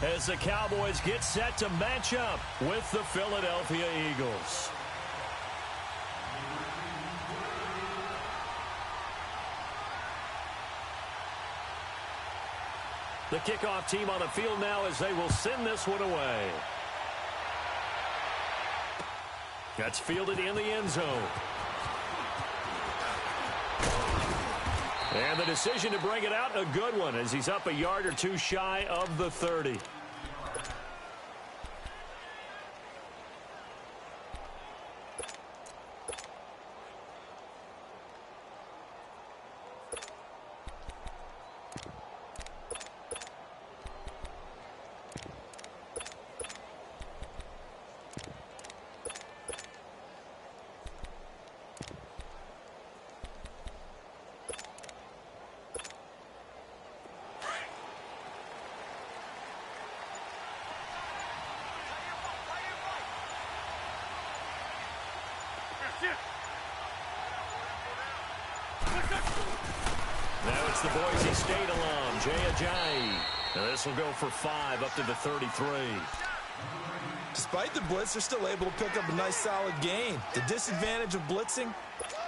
as the Cowboys get set to match up with the Philadelphia Eagles. The kickoff team on the field now as they will send this one away. That's fielded in the end zone. And the decision to bring it out, a good one, as he's up a yard or two shy of the 30. Now it's the Boise State alum, Jay Ajayi. Now this will go for 5 up to the 33. Despite the blitz, they're still able to pick up a nice solid gain. The disadvantage of blitzing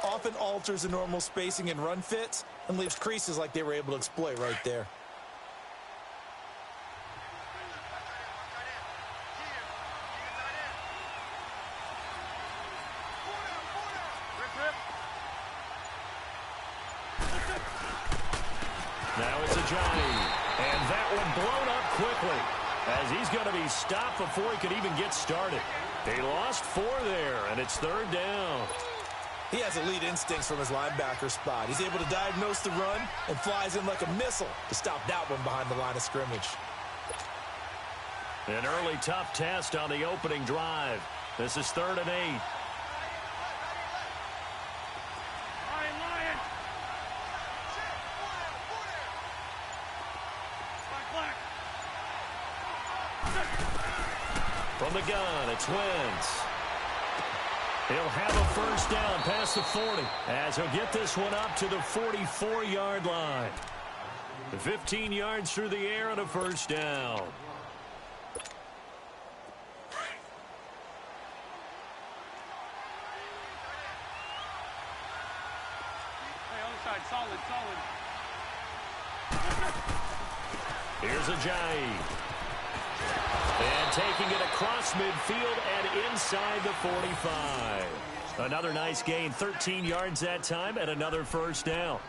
often alters the normal spacing and run fits and leaves creases like they were able to exploit right there. Now it's Ajayi, and that one blown up quickly as he's going to be stopped before he could even get started. He lost 4 there, and it's 3rd down. He has elite instincts from his linebacker spot. He's able to diagnose the run and flies in like a missile to stop that one behind the line of scrimmage. An early tough test on the opening drive. This is 3rd and 8. From the gun, it's Wentz. He'll have a first down past the 40 as he'll get this one up to the 44-yard line. 15 yards through the air and a first down. Hey, other side, solid. Here's Ajayi. And taking it across midfield and inside the 45. Another nice gain, 13 yards that time, and another first down.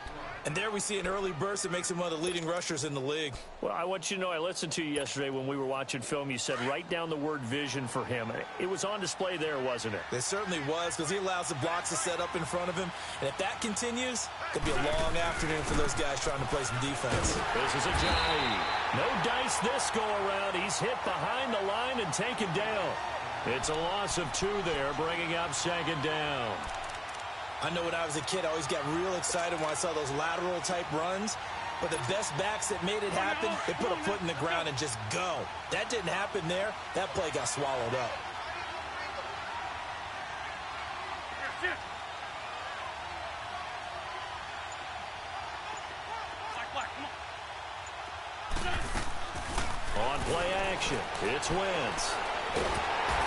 And there we see an early burst that makes him one of the leading rushers in the league. Well, I want you to know, I listened to you yesterday when we were watching film. You said write down the word vision for him. It was on display there, wasn't it? It certainly was, because he allows the blocks to set up in front of him. And if that continues, it'll be a long afternoon for those guys trying to play some defense. This is Ajayi. No dice this go-around. He's hit behind the line and taken down. It's a loss of 2 there, bringing up 2nd down. I know when I was a kid, I always got real excited when I saw those lateral-type runs. But the best backs that made it happen, they put a foot in the ground and just go. That didn't happen there. That play got swallowed up. On play action, it's Wentz.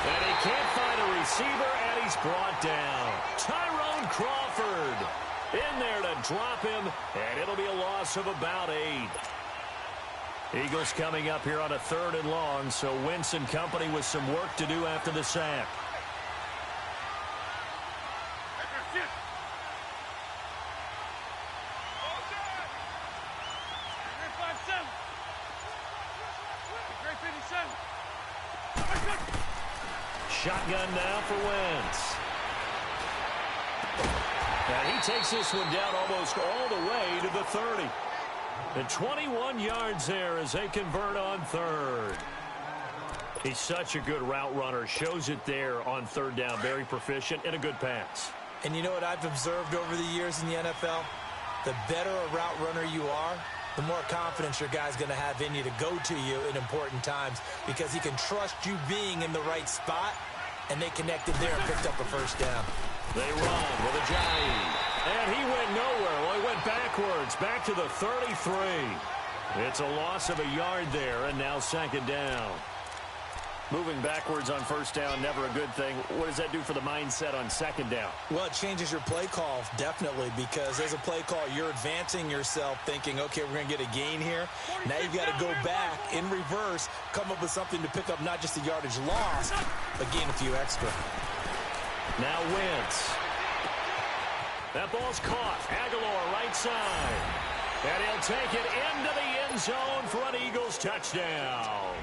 And he can't find a receiver, and he's brought down. Tyrone Crawford in there to drop him, and it'll be a loss of about 8. Eagles coming up here on a 3rd and long, so Wentz and company with some work to do after the sack. Shotgun now for Wentz. And he takes this one down almost all the way to the 30. And 21 yards there as they convert on 3rd. He's such a good route runner. Shows it there on 3rd down. Very proficient and a good pass. And you know what I've observed over the years in the NFL? The better a route runner you are, the more confidence your guy's going to have in you to go to you in important times, because he can trust you being in the right spot, and they connected there and picked up a first down. They run with Ajayi. And he went nowhere. Well, he went backwards, back to the 33. It's a loss of a yard there, and now second down. Moving backwards on first down, never a good thing. What does that do for the mindset on second down? Well, it changes your play call, definitely, because as a play call, you're advancing yourself thinking, okay, we're going to get a gain here. Now you've got to go back in reverse, come up with something to pick up not just the yardage lost, but gain a few extra. Now Wentz. That ball's caught. Aguilar right side. And he'll take it into the end zone for an Eagles touchdown.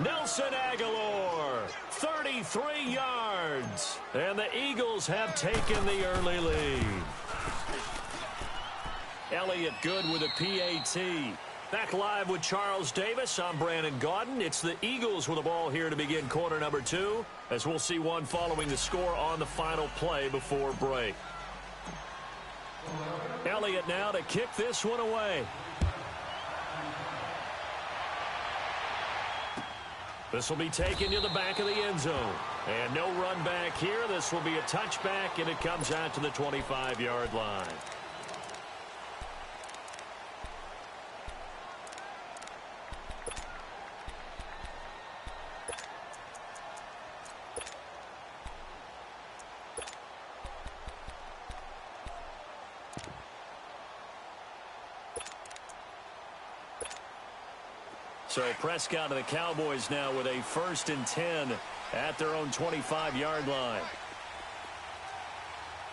Nelson Aguilar, 33 yards. And the Eagles have taken the early lead. Elliott good with a PAT. Back live with Charles Davis. I'm Brandon Gaudin. It's the Eagles with the ball here to begin quarter number 2, as we'll see one following the score on the final play before break. Elliott now to kick this one away. This will be taken to the back of the end zone. And no run back here. This will be a touchback, and it comes out to the 25-yard line. So Prescott and the Cowboys now with a 1st and 10 at their own 25-yard line.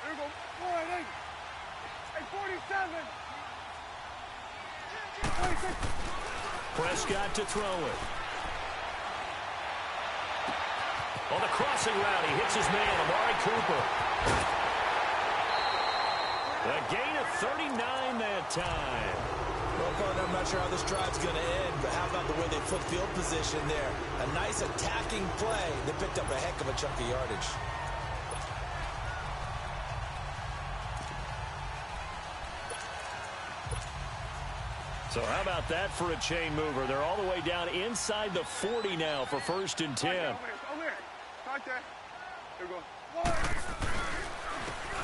There we go. 4-8. Hey, 47. 26. Prescott to throw it. On the crossing route, he hits his man, Amari Cooper. A gain of 39 that time. Well, Gordon, I'm not sure how this drive's going to end, but how about the way they flip field position there? A nice attacking play that picked up a heck of a chunk of yardage. So how about that for a chain mover? They're all the way down inside the 40 now for 1st and 10. Over there. Right there. There we go.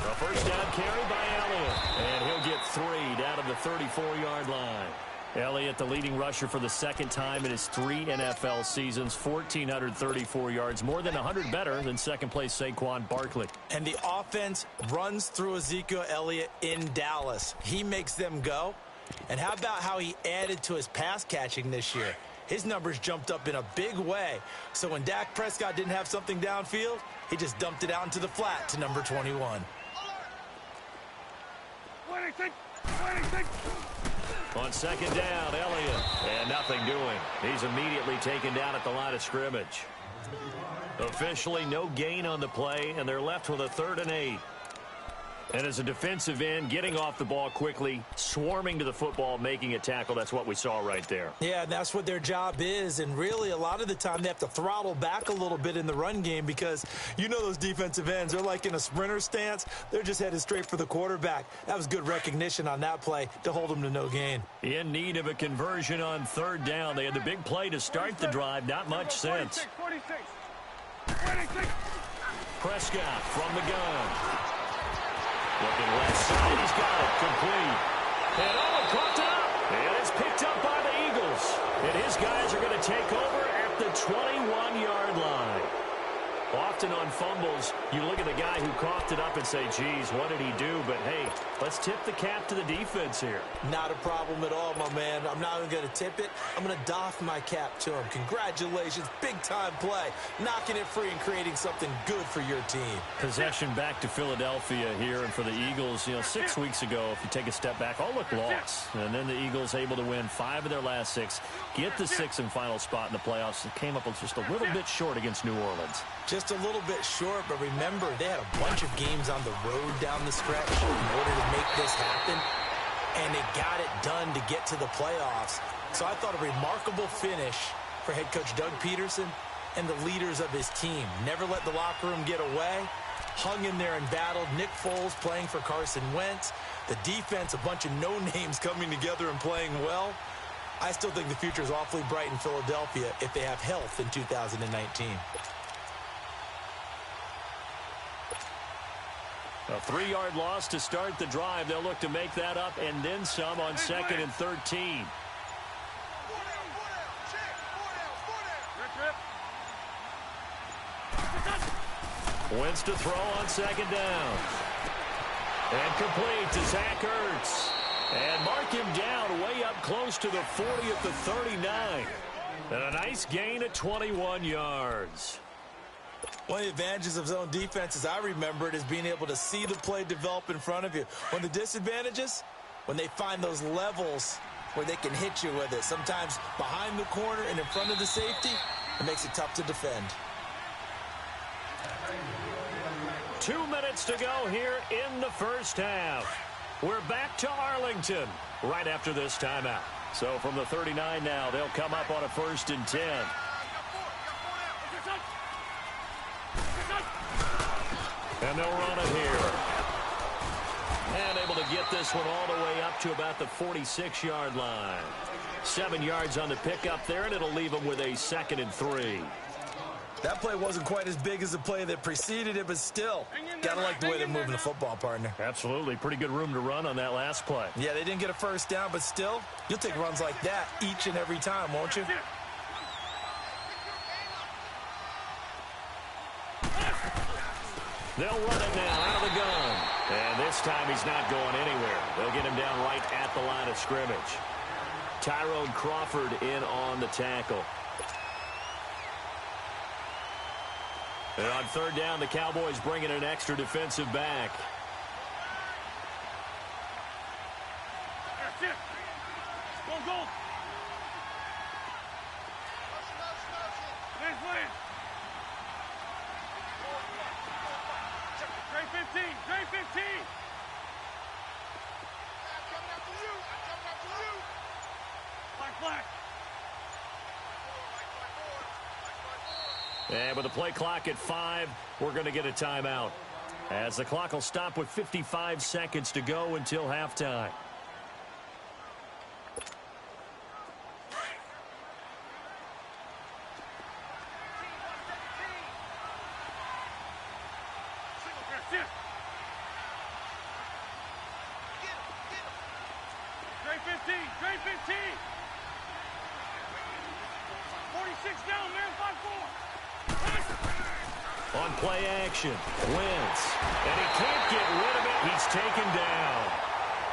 A first down carry by Elliott. And he'll get 3 down to the 34-yard line. Elliott, the leading rusher for the second time in his 3 NFL seasons, 1,434 yards, more than 100 better than second-place Saquon Barkley. And the offense runs through Ezekiel Elliott in Dallas. He makes them go. And how about how he added to his pass catching this year? His numbers jumped up in a big way. So when Dak Prescott didn't have something downfield, he just dumped it out into the flat to number 21. 26. 26. On second down, Elliott. And nothing doing. He's immediately taken down at the line of scrimmage. Officially no gain on the play, and they're left with a 3rd and 8. And as a defensive end, getting off the ball quickly, swarming to the football, making a tackle, that's what we saw right there. Yeah, and that's what their job is. And really, a lot of the time, they have to throttle back a little bit in the run game because you know those defensive ends, they're like in a sprinter stance. They're just headed straight for the quarterback. That was good recognition on that play to hold them to no gain. In need of a conversion on 3rd down. They had the big play to start the drive. Not much sense. 46. 46. Prescott from the gun. Looking left side, he's got it, complete. And coughed it up. And it's picked up by the Eagles. And his guys are going to take over at the 21-yard line. Often on fumbles, you look at the guy who coughed it up and say, geez, what did he do? But, hey, let's tip the cap to the defense here. Not a problem at all, my man. I'm not even going to tip it. I'm going to doff my cap to him. Congratulations. Big-time play. Knocking it free and creating something good for your team. Possession back to Philadelphia here. And for the Eagles, 6 weeks ago, if you take a step back, all looked lost. And then the Eagles able to win 5 of their last 6, get the 6th and final spot in the playoffs. It came up just a little bit short against New Orleans. Just a little bit short, but remember, they had a bunch of games on the road down the stretch in order to make this happen, and they got it done to get to the playoffs. So I thought a remarkable finish for head coach Doug Peterson and the leaders of his team. Never let the locker room get away, hung in there and battled. Nick Foles playing for Carson Wentz. The defense, a bunch of no-names coming together and playing well. I still think the future is awfully bright in Philadelphia if they have health in 2019. A 3-yard loss to start the drive. They'll look to make that up and then some on 2nd and 13. Wentz to throw on second down. And complete to Zach Ertz. And mark him down way up close to the 40 at the 39. And a nice gain of 21 yards. One of the advantages of zone defense, as I remember it, is being able to see the play develop in front of you. One of the disadvantages, when they find those levels where they can hit you with it. Sometimes behind the corner and in front of the safety, it makes it tough to defend. 2 minutes to go here in the first half. We're back to Arlington right after this timeout. So from the 39 now, they'll come up on a 1st and 10. And they'll run it here. And able to get this one all the way up to about the 46-yard line. 7 yards on the pickup there, and it'll leave them with a 2nd and 3. That play wasn't quite as big as the play that preceded it, but still, gotta like the way they're moving the football, partner. Absolutely. Pretty good room to run on that last play. Yeah, they didn't get a first down, but still, you'll take runs like that each and every time, won't you? They'll run it now out of the gun. And this time he's not going anywhere. They'll get him down right at the line of scrimmage. Tyrone Crawford in on the tackle. And on 3rd down, the Cowboys bring in an extra defensive back. Go. Trey 15. Black. And with the play clock at 5, we're going to get a timeout, as the clock will stop with 55 seconds to go until halftime. Trey 15. 46 down, man, 5-4. On play action, Wentz. And he can't get rid of it. He's taken down.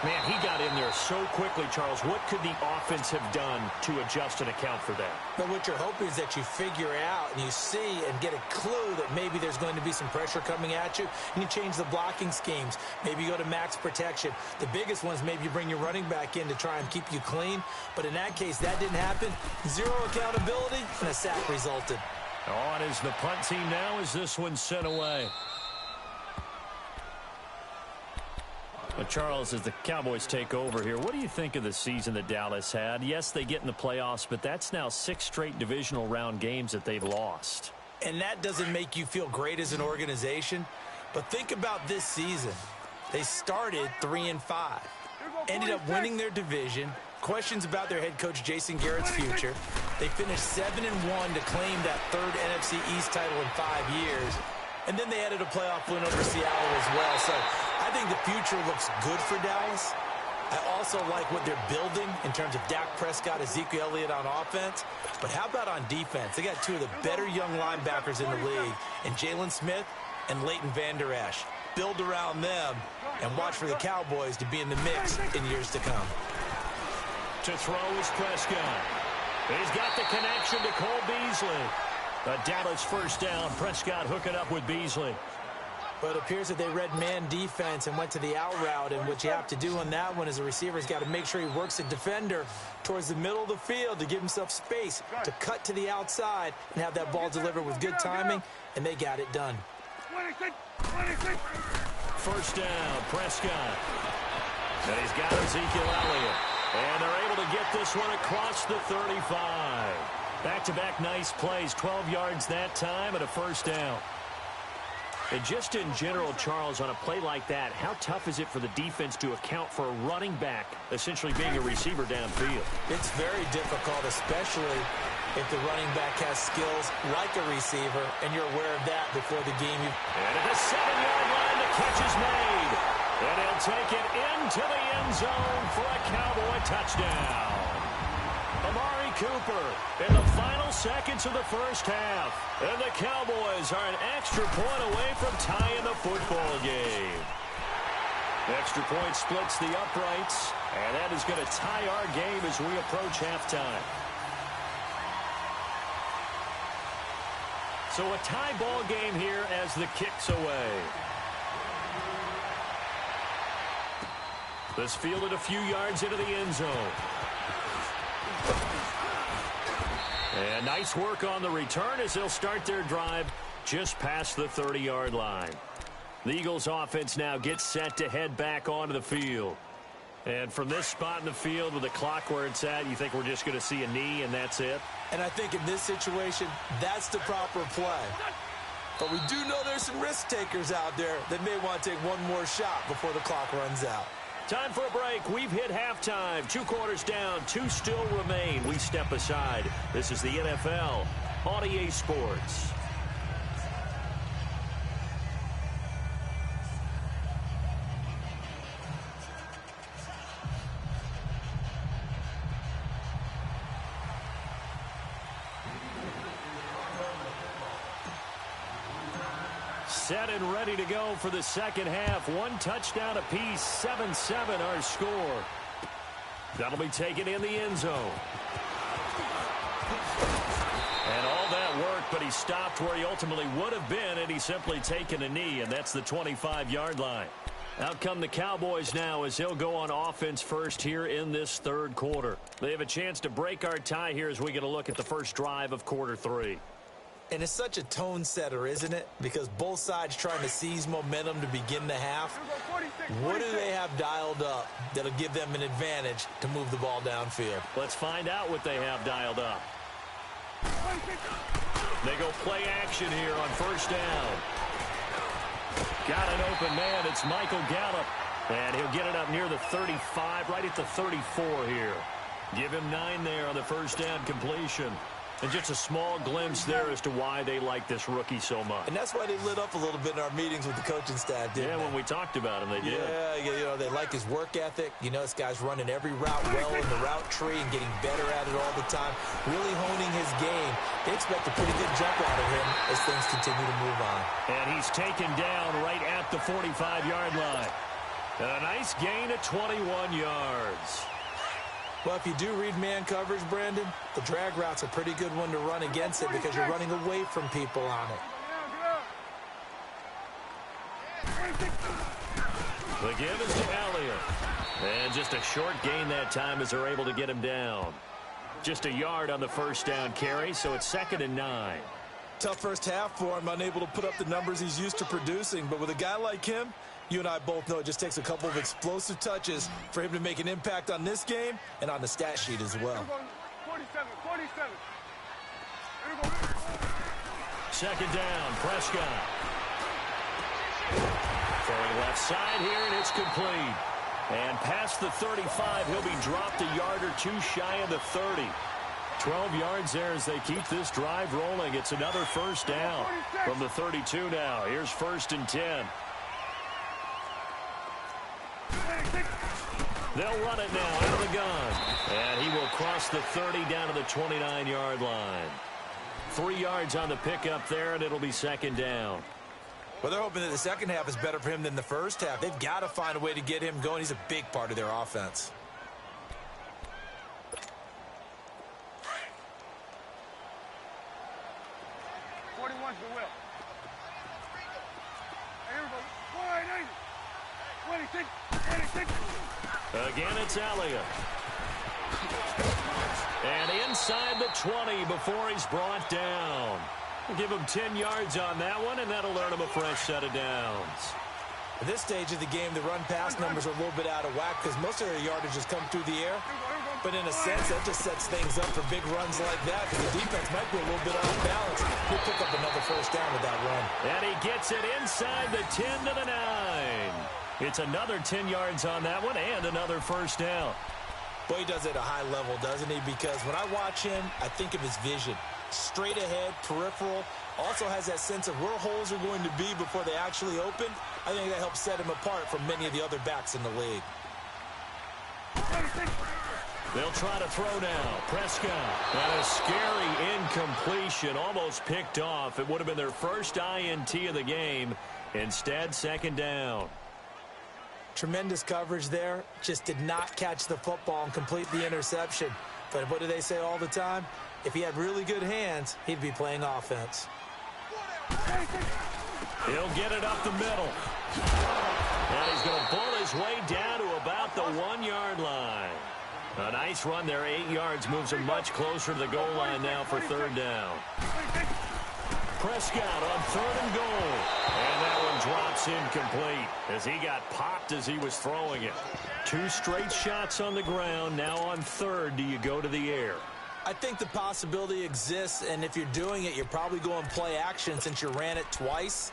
Man, he got in there so quickly, Charles. What could the offense have done to adjust and account for that? But what you're hoping is that you figure out and you see and get a clue that maybe there's going to be some pressure coming at you, and you change the blocking schemes. Maybe you go to max protection. The biggest one is maybe you bring your running back in to try and keep you clean. But in that case, that didn't happen. 0 accountability, and a sack resulted. On is the punt team now as this one's sent away. Charles, as the Cowboys take over here, what do you think of the season that Dallas had? Yes, they get in the playoffs, but that's now 6 straight divisional round games that they've lost. And that doesn't make you feel great as an organization. But think about this season. They started 3-5, ended up winning their division. Questions about their head coach Jason Garrett's future. They finished 7-1 to claim that 3rd NFC East title in 5 years. And then they added a playoff win over Seattle as well. So I think the future looks good for Dallas. I also like what they're building in terms of Dak Prescott, Ezekiel Elliott on offense. But how about on defense? They got 2 of the better young linebackers in the league, in Jalen Smith and Leighton Vander Esch. Build around them and watch for the Cowboys to be in the mix in years to come. To throw is Prescott. He's got the connection to Cole Beasley. A Dallas first down. Prescott hooking up with Beasley. But it appears that they read man defense and went to the out route. And what you have to do on that one is a receiver's got to make sure he works the defender towards the middle of the field to give himself space to cut to the outside and have that ball delivered with good timing. And they got it done. 26. First down, Prescott. And he's got Ezekiel Elliott. And they're able to get this one across the 35. Back-to-back nice plays, 12 yards that time and a first down. And just in general, Charles, on a play like that, how tough is it for the defense to account for a running back essentially being a receiver downfield? It's very difficult, especially if the running back has skills like a receiver, and you're aware of that before the game. And at the 7-yard line, the catch is made. And he'll take it into the end zone for a Cowboy touchdown. Amari Cooper in the final seconds of the first half. And the Cowboys are an extra point away from tying the football game. Extra point splits the uprights, and that is going to tie our game as we approach halftime. So a tie ball game here as the kick's away. This fielded a few yards into the end zone. And nice work on the return as they'll start their drive just past the 30-yard line. The Eagles offense now gets set to head back onto the field. And from this spot in the field with the clock where it's at, you think we're just going to see a knee and that's it? And I think in this situation, that's the proper play. But we do know there's some risk takers out there that may want to take one more shot before the clock runs out. Time for a break. We've hit halftime. 2 quarters down. 2 still remain. We step aside. This is the NFL on EA Sports. Set and ready to go for the second half. 1 touchdown apiece, 7-7 our score. That'll be taken in the end zone. And all that work, but he stopped where he ultimately would have been, and he's simply taken a knee, and that's the 25-yard line. Out come the Cowboys now as he'll go on offense first here in this third quarter. They have a chance to break our tie here as we get a look at the first drive of quarter 3. And it's such a tone setter, isn't it? Because both sides trying to seize momentum to begin the half. What do they have dialed up that'll give them an advantage to move the ball downfield? Let's find out what they have dialed up. They go play action here on first down. Got an open man. It's Michael Gallup. And he'll get it up near the 35, right at the 34 here. Give him 9 there on the first down completion. And just a small glimpse there as to why they like this rookie so much. And that's why they lit up a little bit in our meetings with the coaching staff, didn't they? When we talked about him, they did. Yeah, you know, they like his work ethic. You know, this guy's running every route well in the route tree and getting better at it all the time, really honing his game. They expect a pretty good jump out of him as things continue to move on. And he's taken down right at the 45-yard line. And a nice gain of 21 yards. Well, if you do read man coverage, Brandon, the drag route's a pretty good one to run against it because you're running away from people on it. The give is to Elliott. And just a short gain that time as they're able to get him down. Just a yard on the first down carry, so it's 2nd and 9. Tough first half for him, unable to put up the numbers he's used to producing. But with a guy like him, you and I both know it just takes a couple of explosive touches for him to make an impact on this game and on the stat sheet as well. 47. 2nd down, Prescott. Throwing left side here, and it's complete. And past the 35, he'll be dropped a yard or 2 shy of the 30. 12 yards there as they keep this drive rolling. It's another first down from the 32 now. Here's 1st and 10. They'll run it now out of the gun. And he will cross the 30 down to the 29-yard line. 3 yards on the pickup there, and it'll be 2nd down. Well, they're hoping that the second half is better for him than the first half. They've got to find a way to get him going. He's a big part of their offense. Again, it's Elliott. And inside the 20 before he's brought down. We'll give him 10 yards on that one, and that'll earn him a fresh set of downs. At this stage of the game, the run-pass numbers are a little bit out of whack because most of their yardage has come through the air. But in a sense, that just sets things up for big runs like that because the defense might be a little bit off balance. He'll pick up another first down with that run. And he gets it inside the 10 to the 9. It's another 10 yards on that one and another first down. Boy, he does it at a high level, doesn't he? Because when I watch him, I think of his vision. Straight ahead, peripheral. Also has that sense of where holes are going to be before they actually open. I think that helps set him apart from many of the other backs in the league. They'll try to throw now. Prescott. And a scary incompletion, almost picked off. It would have been their first INT of the game. Instead, second down. Tremendous coverage there. Just did not catch the football and complete the interception. But what do they say all the time? If he had really good hands, he'd be playing offense. He'll get it up the middle. And he's going to pull his way down to about the 1-yard line. A nice run there, 8 yards, moves him much closer to the goal line now for third down. Prescott on third and goal. And that one drops incomplete as he got popped as he was throwing it. 2 straight shots on the ground. Now on third, do you go to the air? I think the possibility exists, and if you're doing it, you're probably going play action since you ran it twice.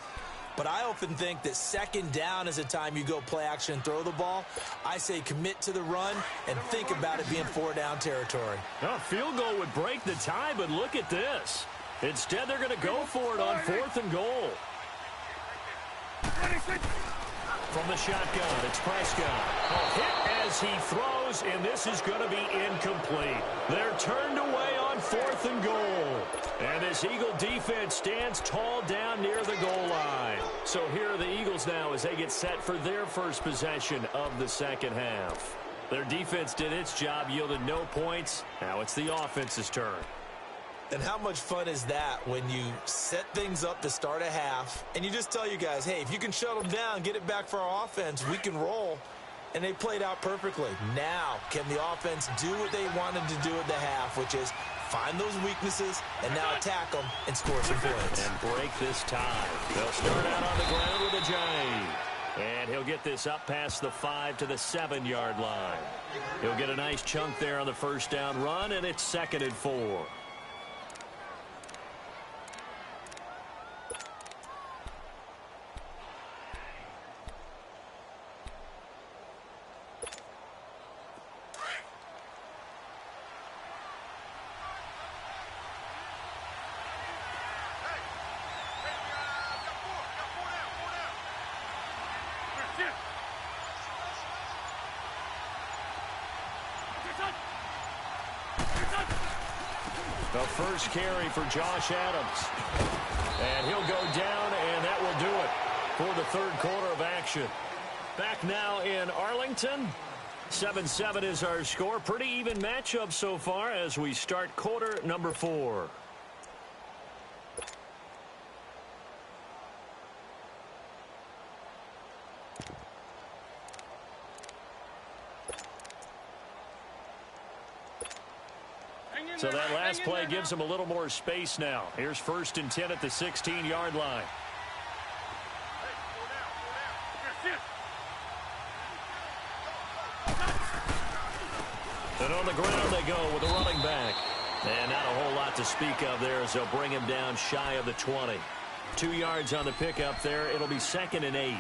But I often think that second down is a time you go play action and throw the ball. I say commit to the run and think about it being 4-down territory. A field goal would break the tie, but look at this. Instead, they're going to go for it on 4th and goal. From the shotgun, it's Prescott. A hit as he throws, and this is going to be incomplete. They're turned away on 4th and goal. And this Eagle defense stands tall down near the goal line. So here are the Eagles now as they get set for their first possession of the second half. Their defense did its job, yielded no points. Now it's the offense's turn. And how much fun is that when you set things up to start a half and you just tell you guys, hey, if you can shut them down, get it back for our offense, we can roll. And they played out perfectly. Now, can the offense do what they wanted to do at the half, which is find those weaknesses and now attack them and score some points. And break this tie. They'll start out on the ground with a J. And he'll get this up past the 5 to the 7-yard line. He'll get a nice chunk there on the first down run, and it's 2nd and 4. The first carry for Josh Adams. And he'll go down, and that will do it for the third quarter of action. Back now in Arlington. 7-7 is our score. Pretty even matchup so far as we start quarter number 4. So that last play gives them a little more space now. Here's 1st and 10 at the 16-yard line. And on the ground they go with the running back. And not a whole lot to speak of there as they'll bring him down shy of the 20. 2 yards on the pickup there. It'll be 2nd and 8.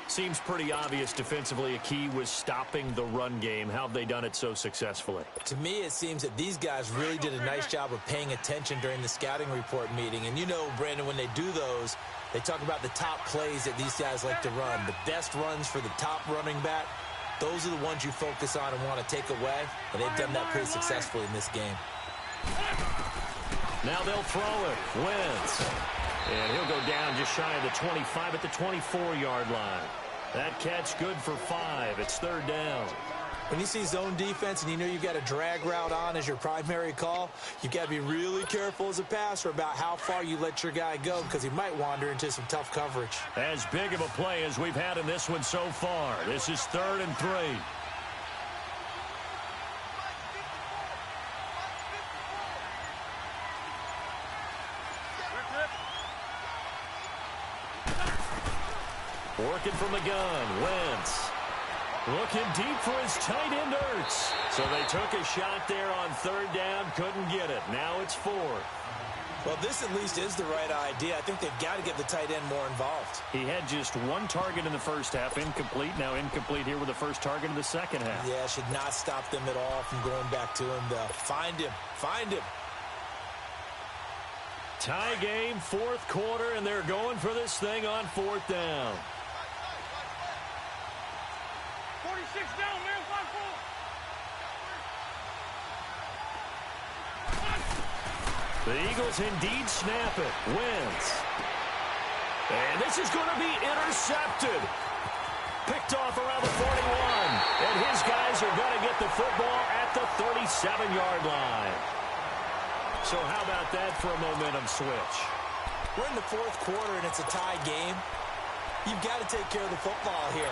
Seems pretty obvious defensively a key was stopping the run game. How have they done it so successfully? To me, it seems that these guys really did a nice job of paying attention during the scouting report meeting. And you know, Brandon, when they do those, they talk about the top plays that these guys like to run. The best runs for the top running back, those are the ones you focus on and want to take away. And they've done that pretty successfully in this game. Now they'll throw it. Wentz. And he'll go down just shy of the 25 at the 24-yard line. That catch good for 5. It's 3rd down. When you see zone defense and you know you've got a drag route on as your primary call, you've got to be really careful as a passer about how far you let your guy go because he might wander into some tough coverage. As big of a play as we've had in this one so far. This is 3rd and 3. Working from the gun, Wentz. Looking deep for his tight end, Ertz. So they took a shot there on 3rd down, couldn't get it. Now it's 4th. Well, this at least is the right idea. I think they've got to get the tight end more involved. He had just 1 target in the first half, incomplete. Now incomplete here with the first target in the second half. Yeah, should not stop them at all from going back to him, though. Find him. Find him. Tie game, 4th quarter, and they're going for this thing on 4th down. 46 down, man. 5-4. The Eagles indeed snap it. Wentz. And this is going to be intercepted. Picked off around the 41. And his guys are going to get the football at the 37-yard line. So how about that for a momentum switch? We're in the fourth quarter, and it's a tie game. You've got to take care of the football here.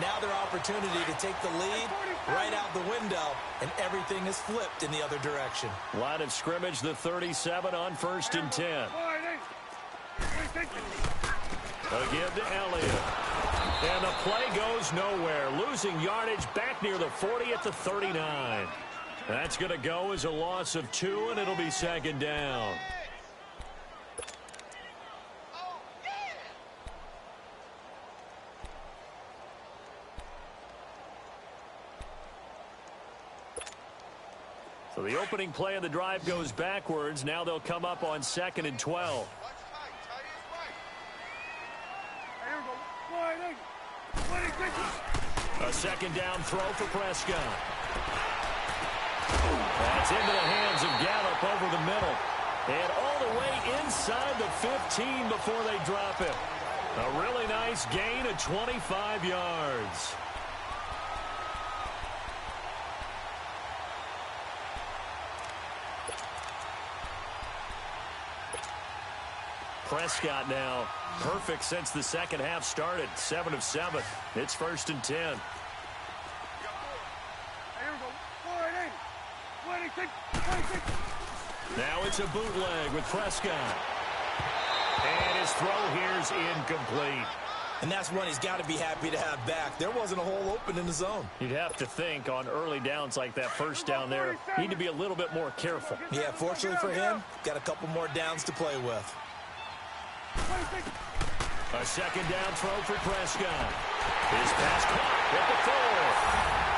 Now their opportunity to take the lead right out the window, and everything is flipped in the other direction. Line of scrimmage, the 37 on 1st and 10. A give to Elliott. And the play goes nowhere. Losing yardage back near the 40 at the 39. That's going to go as a loss of 2, and it'll be 2nd down. So the opening play of the drive goes backwards. Now they'll come up on 2nd and 12. A 2nd down throw for Prescott. That's into the hands of Gallup over the middle. And all the way inside the 15 before they drop it. A really nice gain of 25 yards. Prescott now perfect since the second half started. 7 of 7. It's 1st and 10. Now it's a bootleg with Prescott. And his throw here's incomplete. And that's one he's got to be happy to have back. There wasn't a hole open in the zone. You'd have to think on early downs like that, first down there, need to be a little bit more careful. Yeah, fortunately for him, got a couple more downs to play with. A 2nd down throw for Prescott. His pass caught at the 4.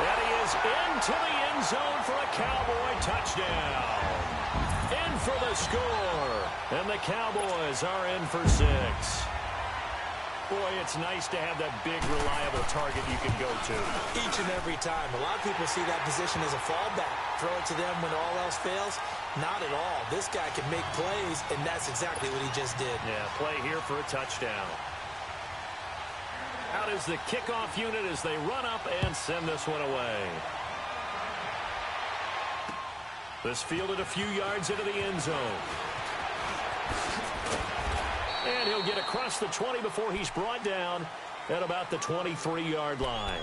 And he is into the end zone for a Cowboy touchdown. In for the score. And the Cowboys are in for 6. Boy, it's nice to have that big, reliable target you can go to. Each and every time. A lot of people see that position as a fallback. Throw it to them when all else fails. Not at all. This guy can make plays, and that's exactly what he just did. Yeah, play here for a touchdown. Out is the kickoff unit as they run up and send this one away. This fielded a few yards into the end zone. And he'll get across the 20 before he's brought down at about the 23-yard line.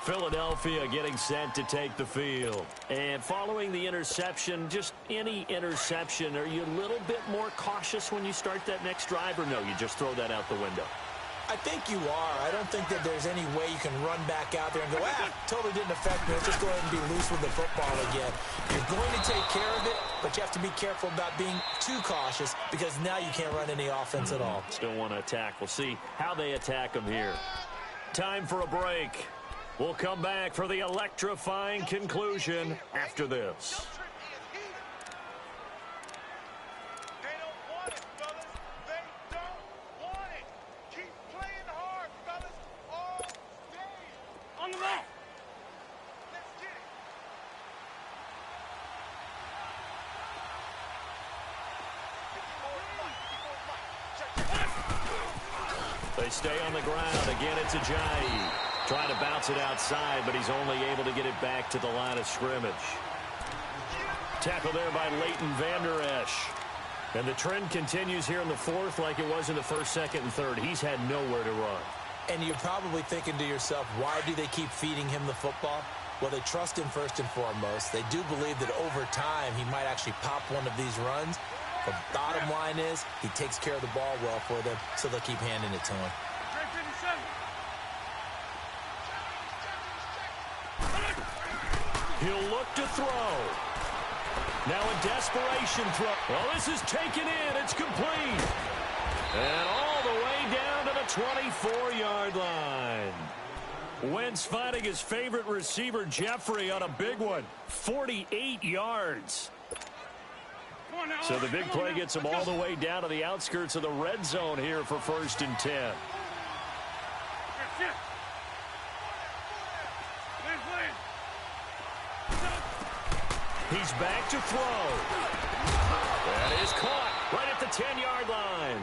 Philadelphia getting set to take the field. And following the interception, just any interception, are you a little bit more cautious when you start that next drive, or no, you just throw that out the window? I think you are. I don't think that there's any way you can run back out there and go, totally didn't affect me. Let's just go ahead and be loose with the football again. You're going to take care of it, but you have to be careful about being too cautious because now you can't run any offense at all. Still want to attack. We'll see how they attack them here. Time for a break. We'll come back for the electrifying conclusion after this. They stay on the ground. Again, it's Ajayi. Trying to bounce it outside, but he's only able to get it back to the line of scrimmage. Tackle there by Leighton Vander Esch. And the trend continues here in the fourth like it was in the first, second, and third. He's had nowhere to run. And you're probably thinking to yourself, why do they keep feeding him the football? Well, they trust him first and foremost. They do believe that over time he might actually pop one of these runs. The bottom line is he takes care of the ball well for them, so they'll keep handing it to him. He'll look to throw. Now a desperation throw. Well, this is taken in. It's complete. And all the way down to the 24-yard line. Wentz finding his favorite receiver, Jeffrey, on a big one. 48 yards. So the big play gets him all the way down to the outskirts of the red zone here for 1st and 10. He's back to throw. And is caught right at the 10-yard line.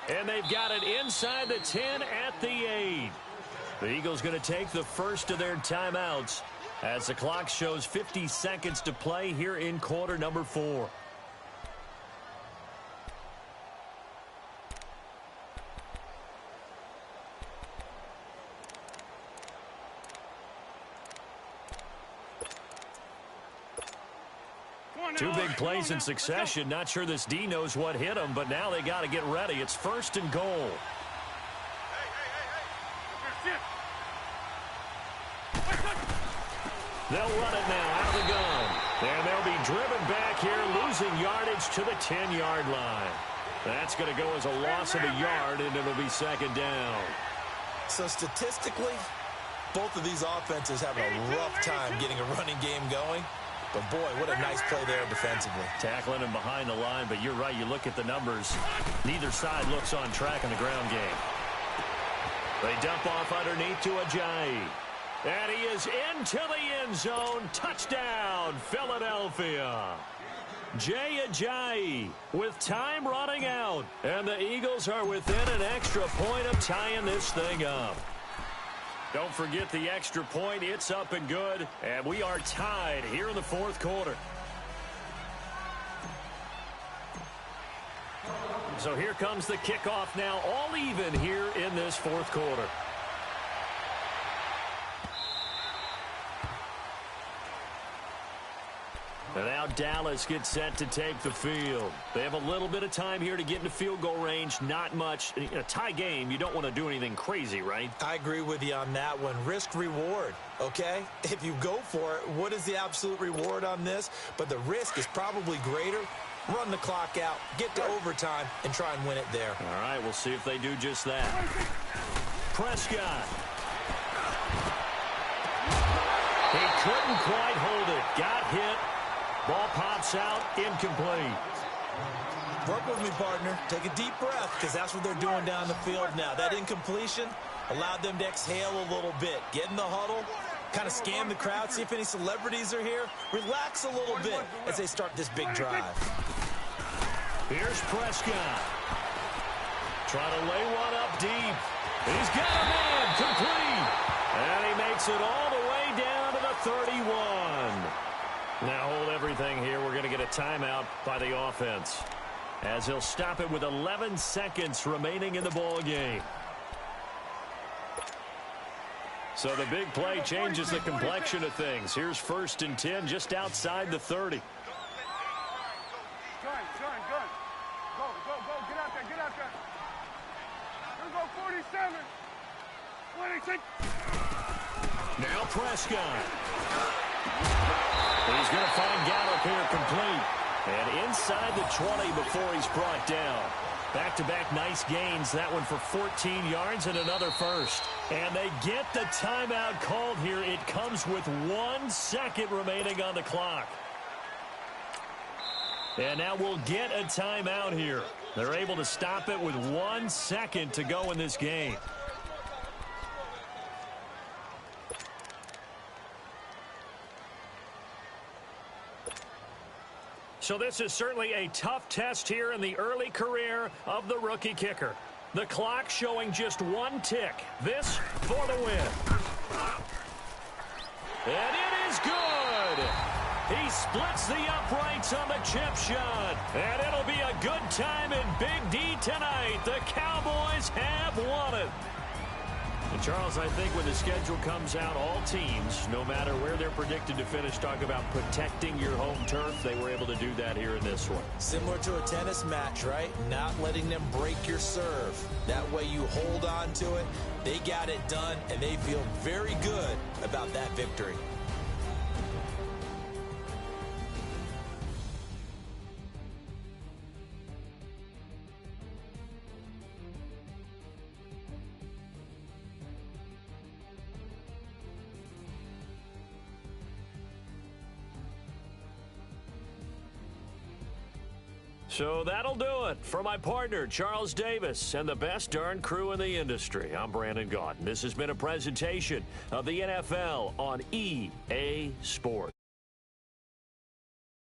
And they've got it inside the 10 at the 8. The Eagles going to take the first of their timeouts as the clock shows 50 seconds to play here in quarter number 4. Two big plays in succession. Not sure this D knows what hit him, but now they got to get ready. It's 1st and goal. They'll run it now out of the gun. And they'll be driven back here, losing yardage to the 10-yard line. That's going to go as a loss of a yard, and it'll be 2nd down. So statistically, both of these offenses have a rough time getting a running game going. But, boy, what a nice play there defensively. Tackling him behind the line, but you're right. You look at the numbers. Neither side looks on track in the ground game. They dump off underneath to Ajayi. And he is into the end zone. Touchdown, Philadelphia. Jay Ajayi with time running out. And the Eagles are within an extra point of tying this thing up. Don't forget the extra point. It's up and good. And we are tied here in the 4th quarter. So here comes the kickoff now, all even here in this 4th quarter. And now Dallas gets set to take the field. They have a little bit of time here to get into field goal range. Not much. In a tie game, you don't want to do anything crazy, right? I agree with you on that one. Risk-reward, okay? If you go for it, what is the absolute reward on this? But the risk is probably greater. Run the clock out, get to overtime, and try and win it there. All right, we'll see if they do just that. Prescott. He couldn't quite hold it. Got hit. Ball pops out, incomplete. Work with me, partner. Take a deep breath, because that's what they're doing down the field now. That incompletion allowed them to exhale a little bit. Get in the huddle, kind of scan the crowd, see if any celebrities are here. Relax a little bit as they start this big drive. Here's Prescott. Trying to lay one up deep. He's got a man, complete. And he makes it all the way down to the 31. Now hold everything here. We're going to get a timeout by the offense, as he'll stop it with 11 seconds remaining in the ball game. So the big play changes the complexion of things. Here's 1st and 10 just outside the 30. Gun. Go. Get out there. Here we go, 47. 26. Now Prescott. He's going to find Gallup here complete. And inside the 20 before he's brought down. Back-to-back nice gains. That one for 14 yards and another first. And they get the timeout called here. It comes with 1 second remaining on the clock. And now we'll get a timeout here. They're able to stop it with 1 second to go in this game. So this is certainly a tough test here in the early career of the rookie kicker. The clock showing just 1 tick. This for the win. And it is good. He splits the uprights on the chip shot. And it'll be a good time in Big D tonight. The Cowboys have won it. And Charles, I think when the schedule comes out, all teams, no matter where they're predicted to finish, talk about protecting your home turf. They were able to do that here in this one. Similar to a tennis match, right? Not letting them break your serve. That way you hold on to it. They got it done, and they feel very good about that victory. So that'll do it for my partner, Charles Davis, and the best darn crew in the industry. I'm Brandon Gaudin. This has been a presentation of the NFL on EA Sports.